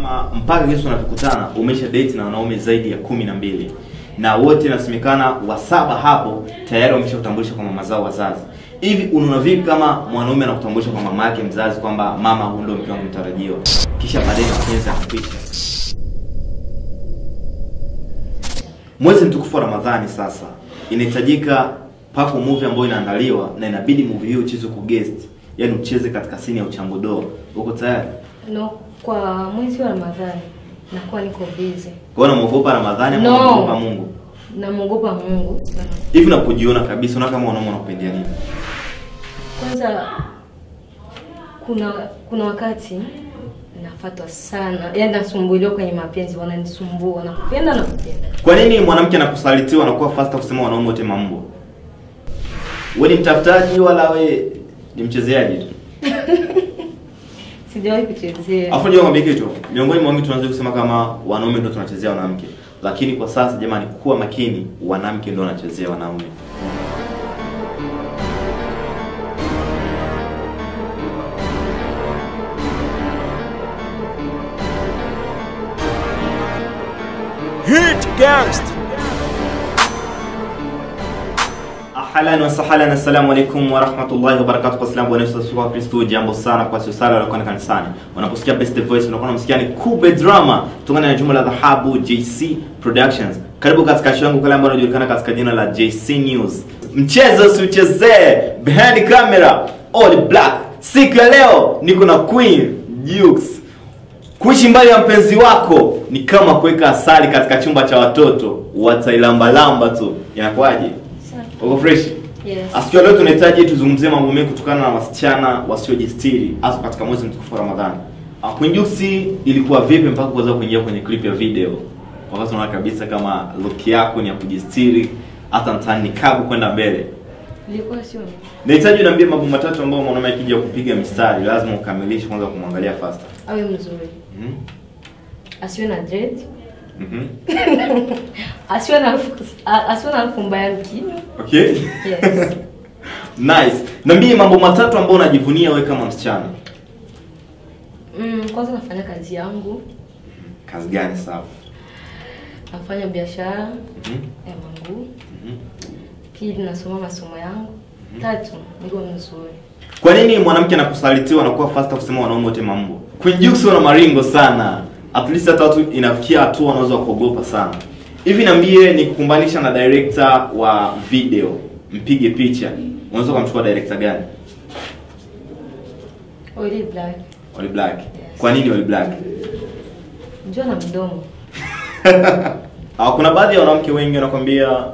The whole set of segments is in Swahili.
kama mpaka kesho tunapokutana umesha date na wanaume zaidi ya 12 na wote nasemekana wasaba hapo tayari wameshakutambulisha kwa mama zao wazazi. Hivi unaona vipi kama mwanaume anakutambulisha kwa mama yake mzazi kwamba mama huyu ndio mke wangu mtarajiwa, kisha baadaye mapenzi yanakuisha? Mwezi mtukufu wa Ramadhani sasa inahitajika pako movie ambayo inaandaliwa na inabidi movie hiyo ucheze ku guest, yani ucheze katika scene ya uchambudoa. Uko tayari? No, kwa mwezi wa Ramadhani nakuwa niko busy. Kwa nini unaogopa Ramadhani ama unaogopa Mungu? Namuogopa Mungu. Hivi unapojiona kabisa unaona kama wanaume wanakupendia nini? Kwanza kuna wakati nafatwa sana. Yaani nasumbuliwa kwenye mapenzi, wananisumbua, nakupenda na kupenda. Kwa nini mwanamke anakusalitiwa anakuwa faster kusema wanaume wote mambo? Wewe ni mtafutaji wala wewe ni mchezeaji tu? Sijawahi kuchezea. Afu ndio ngambie kitu. Miongoni mwa watu tunaanza kusema kama wanaume ndio tunachezea wanawake. Lakini kwa sasa jamani, kuwa makini, wanawake ndio wanachezea wanaume. Hit Gangst. Ahlan wa sahlan, assalamu alaykum wa rahmatullahi wa barakatuh. Assalamu alaykum wa Kristo. Jambo sana kwa sio sala la kanisani. Unaposikia Best Voice unakuwa unamsikia ni Kube Drama tungana na jumla la dhahabu JC Productions. Karibu katika show yangu kale ambayo inajulikana katika jina la JC News. Mchezo usichezee, behind camera all black. Siku ya leo niko na Queen Jux. Kuishi mbali ya mpenzi wako ni kama kuweka asali katika chumba cha watoto, watailamba lamba tu. Inakuaje? Uko fresh? Yes. Asikia leo tunahitaji tuzungumzie mambo mengi kutokana na wasichana wasiojistiri hasa katika mwezi mtukufu wa Ramadhani. Kunjusi ilikuwa vipi mpaka kuweza kuingia kwenye clip ya video? Wakati unaona kabisa kama look yako ni ya kujistiri, hata mtani kabu kwenda mbele. Ilikuwa sio. Nahitaji uniambie mambo matatu ambayo mwanaume akija kupiga mistari lazima ukamilishe kwanza kumwangalia faster. Awe mzuri. Asiwe na dread. Asiwe na fumba ya mkino. Okay? Yes. Nice. Niambie mambo matatu ambayo unajivunia wewe kama msichana. Kwanza nafanya kazi yangu. Kazi gani sawa? Nafanya biashara ya manguo. Pili nasoma masomo yangu. Tatu niko mzuri. Kwa nini mwanamke anakusalitiwa anakuwa faster kusema wanaume wote mambo? Kunjusi wana maringo sana. At least hata watu inafikia hatua wanaweza kuogopa sana. Hivi niambie nikukumbanisha na director wa video, mpige picha. Unaweza kumchukua director gani? Oli Black. Oli Black. Yes. Kwa nini Oli Black? Njoo na mdomo. Kuna baadhi ya wanawake wengi wanakuambia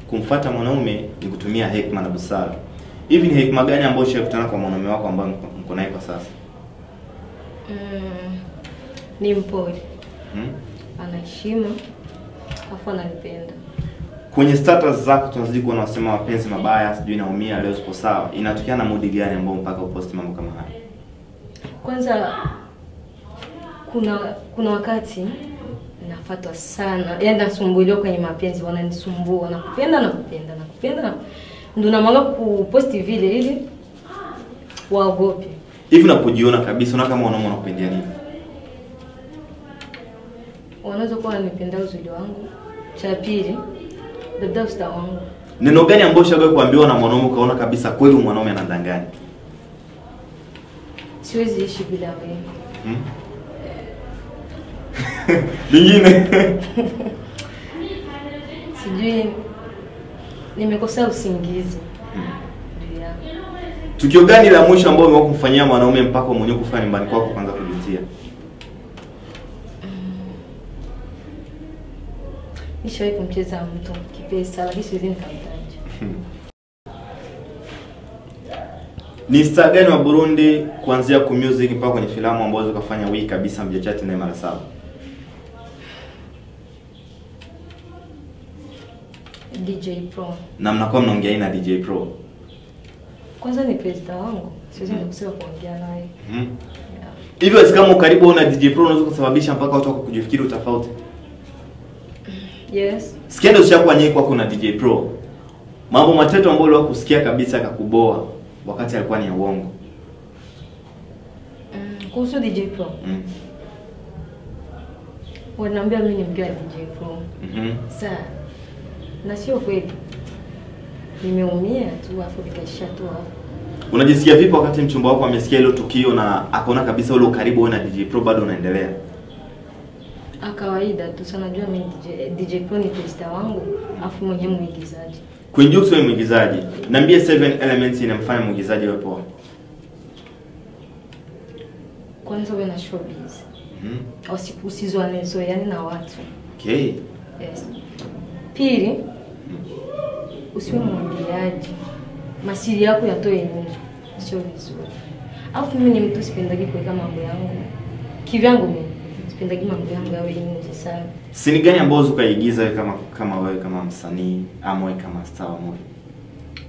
kumfuata mwanaume ni kutumia hekima na busara. Hivi ni hekima gani ambayo ushakutana kwa mwanaume wako ambaye mko naye kwa sasa? Ni mpole. Anaheshima. Afu ananipenda. Kwenye status zako tunazidi kuona wasema mapenzi mabaya, sijui naumia leo sipo sawa. Inatokea na mood gani ambao mpaka uposti mambo kama haya? Kwanza kuna wakati nafatwa sana. Yaani nasumbuliwa kwenye mapenzi, wananisumbua, nakupenda na kupenda, nakupenda na ndio namanga kuposti vile ili waogope. Hivi unapojiona kabisa unaona kama wanaume wanakupendia nini? Wanaweza kuwa wanipenda uzuri wangu. Cha pili, labda usta wangu. Neno gani ambalo ushawahi kuambiwa na mwanaume ukaona kabisa kweli mwanaume anadanganya? Siwezi ishi bila wewe. Lingine? Sijui nimekosa usingizi. Ndio. Tukio gani la mwisho ambao umewahi kumfanyia mwanaume mpaka mwenyewe kufika nyumbani kwako kwanza kujutia? Nishawahi kumcheza mtu kipesa lakini siwezi nikamtaja. Ni star gani wa Burundi kuanzia ku music mpaka kwenye filamu ambazo ukafanya wiki kabisa mjachati naye mara 7? DJ Pro. Na mnakuwa mnaongea na DJ Pro? Kwanza ni president wangu. Siwezi kusema kuongea naye. Hivyo kama karibu una DJ Pro unaweza kusababisha mpaka watu kujifikiri utafauti. Yes. Sikia ndio chako nyinyi kwako na DJ Pro. Mambo matatu ambayo uliwahi kusikia kabisa akakuboa wakati alikuwa ni uongo. Kuhusu DJ Pro. Wananiambia mimi ni mke wa DJ Pro. Sasa na sio kweli. Nimeumia tu afu nikaisha tu hapo. Unajisikia vipi wakati mchumba wako amesikia hilo tukio na akaona kabisa ule ukaribu wewe na DJ Pro bado unaendelea? Kawaida tu sana, najua mimi DJ Pro ni tester wangu, afu mwenyewe mwigizaji. Kwenye Jux wewe mwigizaji. Niambie 7 elements inamfanya mwigizaji wewe poa. Kwanza wewe na showbiz. Usizoanezo yani na watu. Okay. Yes. Pili, usiwe mwambiaji. Masiri yako yatoe nje. Sio vizuri. Afu mimi ni mtu sipendagi kuweka mambo yangu. Kivyangu mimi sipendagi mambo yangu yawe nje sana. Sini gani ambazo ukaigiza wewe kama wewe kama msanii ama wewe kama star wa movie?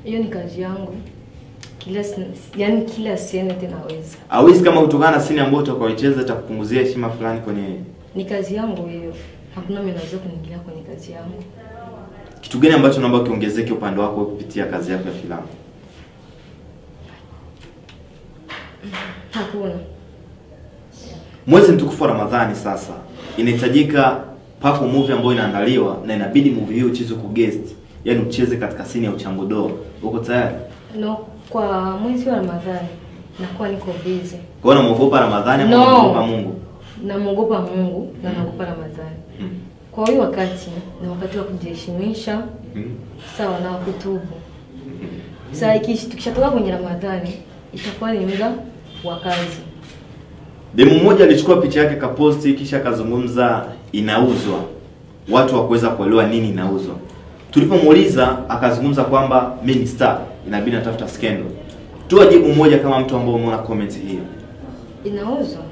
Hiyo ni kazi yangu. Kila scene tunaweza. Hawezi kama kutokana na scene ambayo utakaoicheza itakupunguzia heshima fulani kwenye ni kazi yangu hiyo. Hakuna mimi naweza kuingilia kwenye kazi yangu. Kitu gani ambacho naomba kiongezeke upande wako kupitia kazi yako ya filamu? Hakuna. Mwezi mtukufu wa Ramadhani sasa inahitajika pako movie ambayo inaandaliwa na inabidi movie hiyo ucheze ku guest. Yaani ucheze katika scene ya uchangodoa. Uko tayari? No, kwa mwezi wa Ramadhani nakuwa niko busy. Kwa nini unaogopa Ramadhani ama unaogopa Mungu? Namuogopa Mungu na naogopa Ramadhani. Kwa hiyo wakati ni wakati wa kujiheshimisha. Sawa na kutubu. Sasa tukishatoka kwenye Ramadhani itakuwa ni muda wa kazi. Demu mmoja alichukua picha yake kaposti kisha kazungumza inauzwa. Watu wakuweza kuelewa nini inauzwa. Tulipomuuliza akazungumza kwamba mimi ni star, inabidi natafuta scandal. Toa jibu moja kama mtu ambaye umeona comment hiyo. Inauzwa?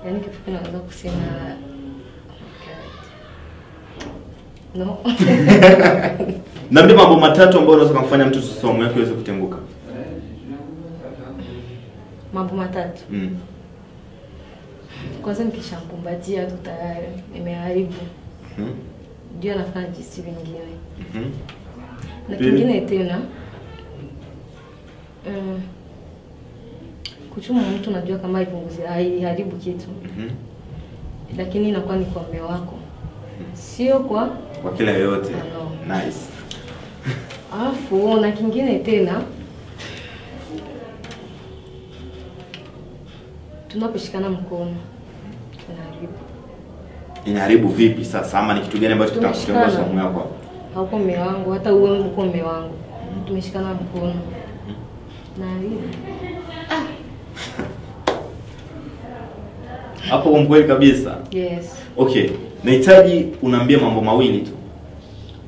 Yaani kifupi naweza kusema no. Na ndio mambo matatu ambayo unaweza kumfanya mtu somo yake iweze kutenguka. Mambo matatu. Kwanza nikishamkumbatia tu tayari nimeharibu. Ndio anafanya jinsi vingine. Na kingine tena kuchuma mtu najua kama haiharibu kitu. Lakini inakuwa ni kwa mume wako. Sio kwa kila yote. Nice. Alafu na kingine tena tunaposhikana mkono inaharibu vipi sasa ama ni kitu gani ambacho kitakutongoza mume wako? Hauko mume wangu, hata uwe mko mume wangu. Tumeshikana mkono. Na hivi. Hapo kwa kweli kabisa. Yes. Okay. Nahitaji unaambia mambo mawili tu.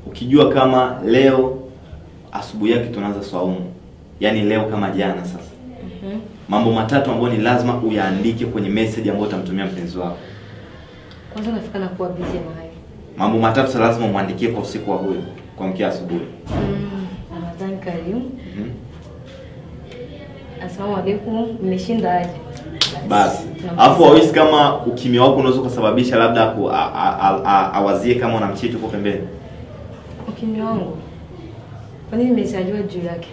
Ukijua kama leo asubuhi yake tunaanza swaumu. Yaani leo kama jana sasa. Mambo matatu ambayo ni lazima uyaandike kwenye message ambayo utamtumia mpenzi wako. Kwanza nafika na kuwa busy naye. Mambo matatu sasa lazima muandikie kwa usiku wa huyo, kwa mkia asubuhi. Ramadhani karimu. Asalamu alaykum, mmeshinda aje? Basi. Alafu hawezi kama ukimya wako unaweza kusababisha labda awazie kama unamchiti uko pembeni. Ukimya wangu. Kwa nini nimesajua juu yake?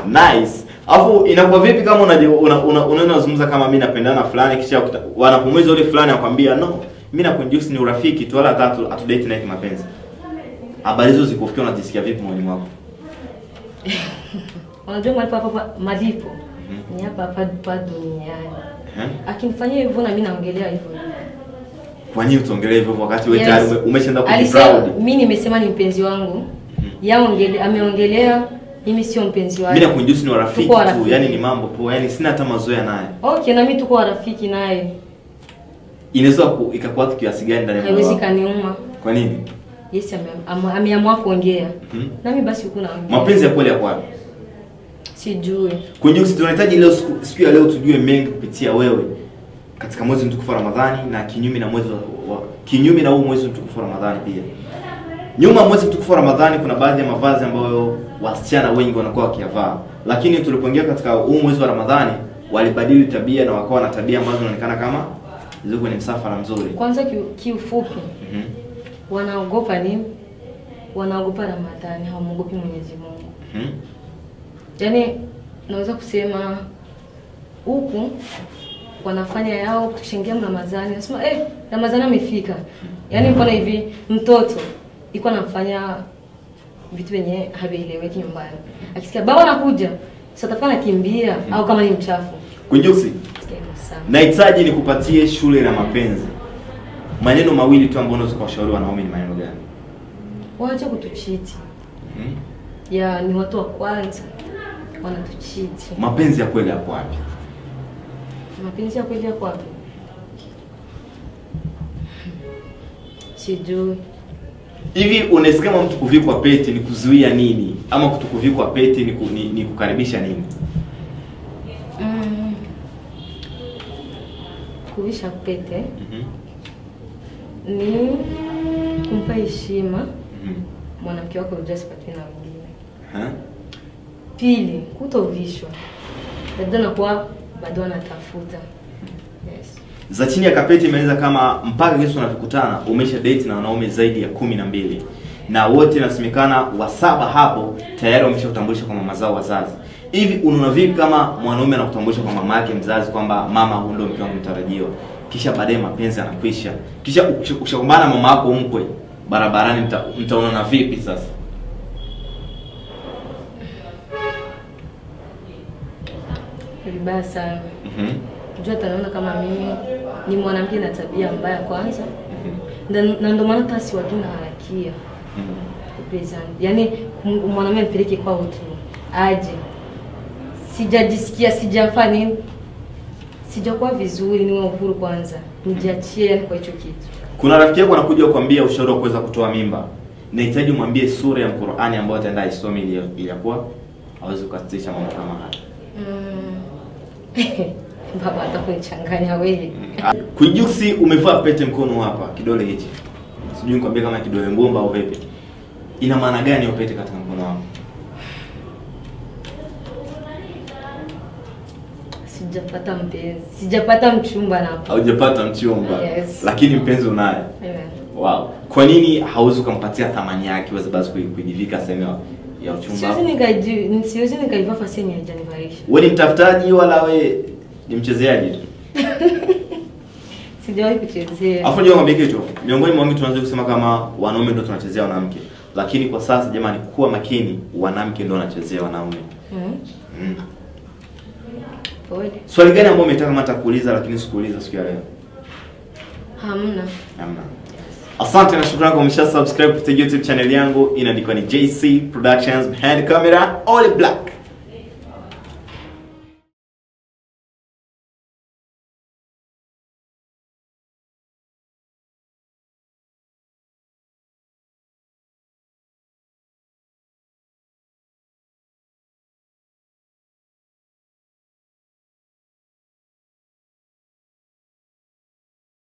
Nice. Alafu inakuwa vipi kama unazungumza kama mimi napendana fulani kisha wanapomweza yule fulani akwambia no, mimi nakuintroduce ni urafiki tu wala hata date na kimapenzi. Habari hizo zikufikia unajisikia vipi moyoni mwako? Unajua malipo ni hapa duniani. Akinifanyia hivyo na mimi naongelea hivyo. Kwa nini utaongelea hivyo wakati wewe tayari umeshaenda kujiproud? Mimi nimesema ni mpenzi wangu. Ameongelea mimi sio mpenzi wake. Mimi nakuintroduce ni rafiki tu, yani ni mambo poa, yani sina hata mazoea naye. Okay, na mimi tuko rafiki naye. Inaweza ikakuwa kiasi gani ndani ya moyo? Haiwezi kaniuma. Kwa nini? Yes, ameamua kuongea. Na mimi basi uko naongea. Mapenzi ya kweli ya kwapi? Sijui. Kwenye tunahitaji leo siku ya leo tujue mengi kupitia wewe katika mwezi mtukufu wa Ramadhani na kinyume na huu mwezi mtukufu wa Ramadhani pia. Nyuma mwezi mtukufu wa Ramadhani kuna baadhi ya mavazi ambayo wasichana wengi wanakuwa wakiyavaa. Lakini tulipoingia katika huu mwezi wa Ramadhani walibadili tabia na wakawa na tabia ambazo zinaonekana kama ziko kwenye msafara mzuri. Kwanza kiufupi. Wanaogopa nini? Wanaogopa Ramadhani, hawaogopi Mwenyezi Mungu. Yaani naweza kusema huku wanafanya yao kushangilia Ramadhani. Nasema Ramadhani amefika. Yaani mfano hivi mtoto iko anafanya vitu vyenye havieleweki nyumbani. Akisikia baba anakuja, sasa atafanya kimbia au kama ni mchafu. Kunjuksi. Nahitaji nikupatie shule la mapenzi. Maneno mawili tu ambayo unaweza kuwashauri wanaume ni maneno gani? Waache kutuchiti. Ya ni watu wa kwanza wanatuchiti. Mapenzi ya kweli yapo wapi? Mapenzi ya kweli yapo wapi? Sijui. Hivi unasikia mtu kuvikwa pete ni kuzuia nini? Ama kutokuvikwa pete ni kukaribisha nini? Kuvisha pete ni kumpa heshima mwanamke wako ujasipatwe na wengine. Pili, kutovishwa labda nakuwa bado anatafuta. Yes. Za chini ya kapeti imeeleza kama mpaka kesho unafikutana umesha date na wanaume zaidi ya 12 na wote nasemekana wa 7 hapo tayari wameshakutambulisha kwa mama zao wazazi. Hivi unaona vipi kama mwanaume anakutambulisha kwa mama yake mzazi kwamba mama huyu ndio mke wangu mtarajiwa, kisha baadaye mapenzi yanakwisha, kisha ukishakumbana mama yako mkwe barabarani, mtaonana vipi sasa? Vibaya sana. Unajua tanaona kama mimi ni mwanamke na tabia mbaya kwanza. Na ndio maana tasi watu na harakia. Yaani mwanaume mpeleke kwa utu. Aje. Sijajisikia, sijafanya sijakuwa vizuri, niwe uhuru kwanza. Nijiachie kwa hicho kitu. Kuna rafiki yako anakuja kukuambia ushauri wa kuweza kutoa mimba. Nahitaji umwambie sura ya Qur'ani ambayo ataenda isome ili yakuwa hawezi kukatisha mambo kama haya. Baba atakunichanganya wewe. Kunjuksi, umevaa pete mkono hapa, kidole hichi. Sijui nikwambie kama kidole ngomba au vipi. Ina maana gani hiyo pete katika mkono wako? Sijapata mpenzi. Sijapata mchumba napo. Haujapata mchumba. Yes. Lakini mpenzi unaye. Amen. Wow. Kwa nini hauwezi kumpatia thamani yake uweze basi kujivika sehemu ya uchumba? Siwezi nikaiva fashion ya January. Wewe ni mtafutaji wala wewe ni mchezeaji tu? Sijawahi kuchezea. Afu ndio ngambie kitu. Miongoni mwa watu tunaanza kusema kama wanaume ndio tunachezea wanawake. Lakini kwa sasa jamani, kuwa makini, wanawake ndio wanachezea wanaume. Swali gani ambalo umetaka mata kuuliza lakini sikuuliza siku ya leo? Hamna. Asante na shukrani kwa umesha subscribe kupitia YouTube channel yangu, inaandikwa ni JC Productions, behind camera all black.